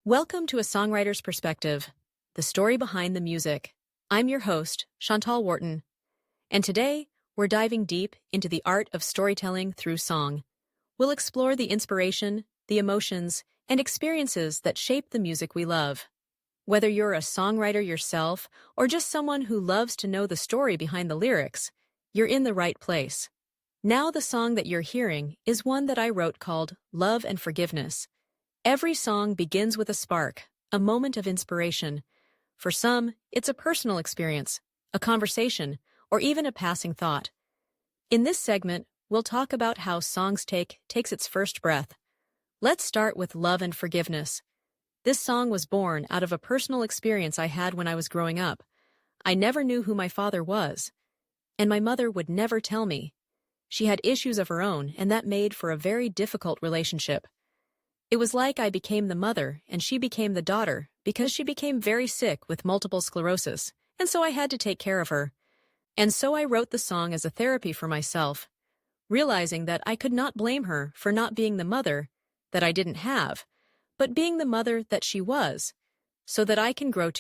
Welcome to A Songwriter's Perspective, the story behind the music. I'm your host, Chantal Wharton, and today we're diving deep into the art of storytelling through song. We'll explore the inspiration, the emotions, and experiences that shape the music we love. Whether you're a songwriter yourself or just someone who loves to know the story behind the lyrics, you're in the right place. Now the song that you're hearing is one that I wrote called Love and Forgiveness. Every song begins with a spark, a moment of inspiration. For some, it's a personal experience, a conversation, or even a passing thought. In this segment, we'll talk about how songs takes its first breath. Let's start with Love and Forgiveness. This song was born out of a personal experience I had when I was growing up. I never knew who my father was, and my mother would never tell me. She had issues of her own, and that made for a very difficult relationship. It was like I became the mother and she became the daughter because she became very sick with multiple sclerosis, and so I had to take care of her. And so I wrote the song as a therapy for myself, realizing that I could not blame her for not being the mother that I didn't have, but being the mother that she was, so that I can grow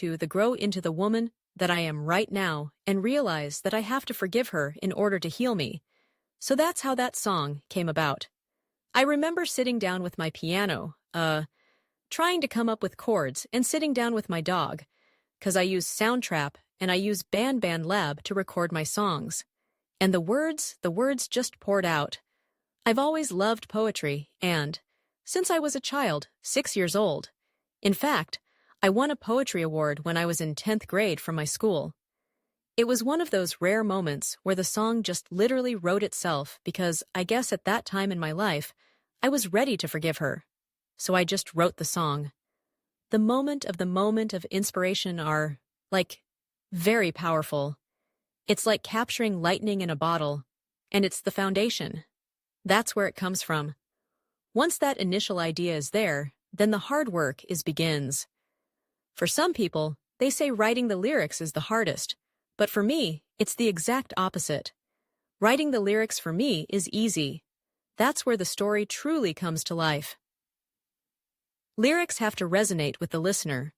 into the woman that I am right now and realize that I have to forgive her in order to heal me. So that's how that song came about. I remember sitting down with my piano, trying to come up with chords and sitting down with my dog, 'cause I use Soundtrap and I use Band Lab to record my songs. And the words just poured out. I've always loved poetry and, since I was a child, 6 years old. In fact, I won a poetry award when I was in 10th grade from my school. It was one of those rare moments where the song just literally wrote itself because I guess at that time in my life, I was ready to forgive her. So I just wrote the song. The moment of inspiration are, very powerful. It's like capturing lightning in a bottle, and it's the foundation. That's where it comes from. Once that initial idea is there, then the hard work begins. For some people, they say writing the lyrics is the hardest. But for me, it's the exact opposite. Writing the lyrics for me is easy. That's where the story truly comes to life. Lyrics have to resonate with the listener.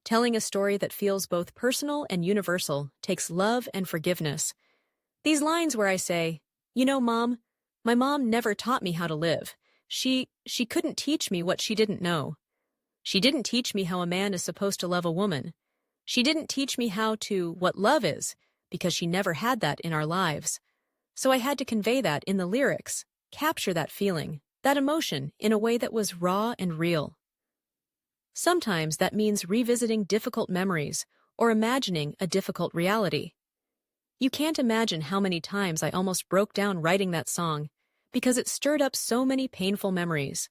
Telling a story that feels both personal and universal takes love and forgiveness. These lines where I say, Mom, my mom never taught me how to live. She couldn't teach me what she didn't know. She didn't teach me how a man is supposed to love a woman. She didn't teach me what love is, because she never had that in our lives. So I had to convey that in the lyrics, capture that feeling, that emotion in a way that was raw and real. Sometimes that means revisiting difficult memories or imagining a difficult reality. You can't imagine how many times I almost broke down writing that song because it stirred up so many painful memories.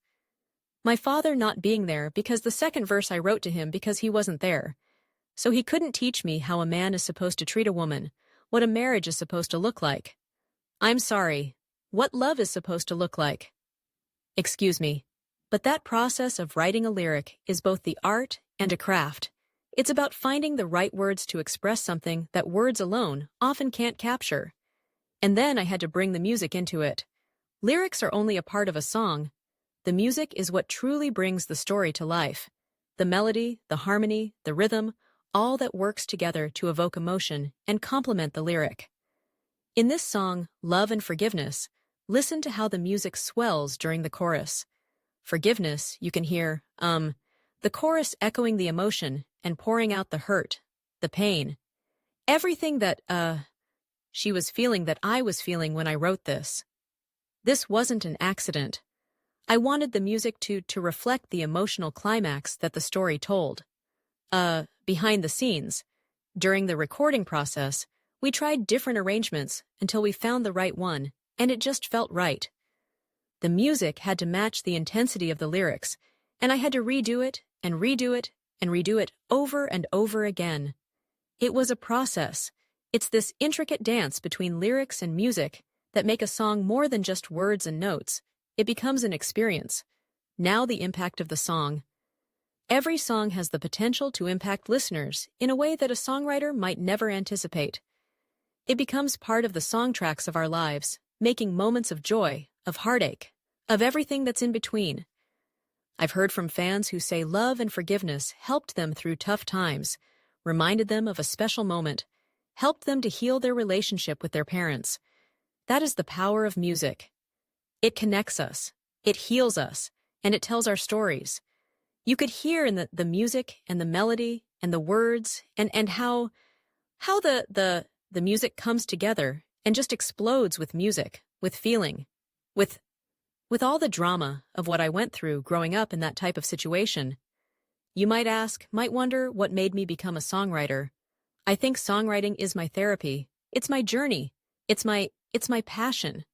My father not being there because the second verse I wrote to him because he wasn't there. So he couldn't teach me how a man is supposed to treat a woman, what a marriage is supposed to look like. I'm sorry, what love is supposed to look like. Excuse me, but that process of writing a lyric is both the art and a craft. It's about finding the right words to express something that words alone often can't capture. And then I had to bring the music into it. Lyrics are only a part of a song. The music is what truly brings the story to life. The melody, the harmony, the rhythm, all that works together to evoke emotion and complement the lyric. In this song, Love and Forgiveness, listen to how the music swells during the chorus. Forgiveness, you can hear, the chorus echoing the emotion and pouring out the hurt, the pain. Everything that, she was feeling that I was feeling when I wrote this. This wasn't an accident. I wanted the music to reflect the emotional climax that the story told. Behind the scenes, during the recording process, we tried different arrangements until we found the right one, and it just felt right. The music had to match the intensity of the lyrics, and I had to redo it and redo it and redo it over and over again. It was a process. It's this intricate dance between lyrics and music that make a song more than just words and notes. It becomes an experience. Now the impact of the song. Every song has the potential to impact listeners in a way that a songwriter might never anticipate. It becomes part of the song tracks of our lives, making moments of joy, of heartache, of everything that's in between. I've heard from fans who say love and forgiveness helped them through tough times, reminded them of a special moment, helped them to heal their relationship with their parents. That is the power of music. It connects us, it heals us, and it tells our stories. You could hear in the music and the melody and the words and how the music comes together and just explodes with music, with feeling, with all the drama of what I went through growing up in that type of situation. You might wonder what made me become a songwriter. I think songwriting is my therapy. It's my journey. It's my passion.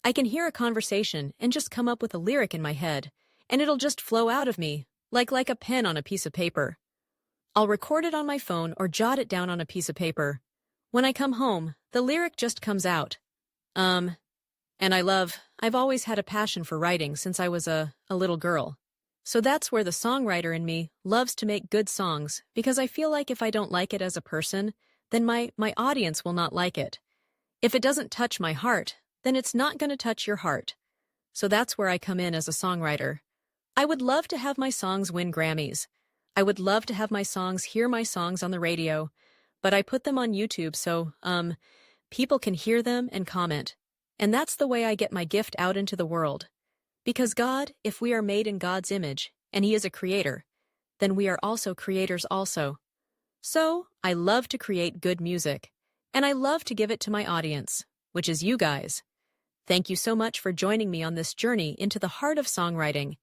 I can hear a conversation and just come up with a lyric in my head, and it'll just flow out of me, like a pen on a piece of paper. I'll record it on my phone or jot it down on a piece of paper. When I come home, the lyric just comes out. And I've always had a passion for writing since I was a little girl. So that's where the songwriter in me loves to make good songs, because I feel like if I don't like it as a person, then my audience will not like it. If it doesn't touch my heart, then it's not going to touch your heart. So that's where I come in as a songwriter. I would love to have my songs win Grammys. I would love to have my songs hear my songs on the radio, but I put them on YouTube so, people can hear them and comment. And that's the way I get my gift out into the world. Because God, if we are made in God's image, and He is a creator, then we are also creators also. So, I love to create good music, and I love to give it to my audience, which is you guys. Thank you so much for joining me on this journey into the heart of songwriting.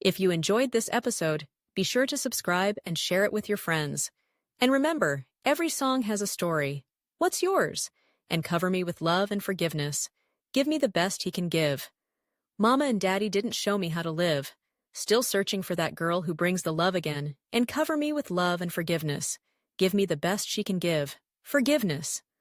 If you enjoyed this episode, be sure to subscribe and share it with your friends. And remember, every song has a story. What's yours? And cover me with love and forgiveness. Give me the best He can give. Mama and Daddy didn't show me how to live. Still searching for that girl who brings the love again. And cover me with love and forgiveness. Give me the best she can give. Forgiveness.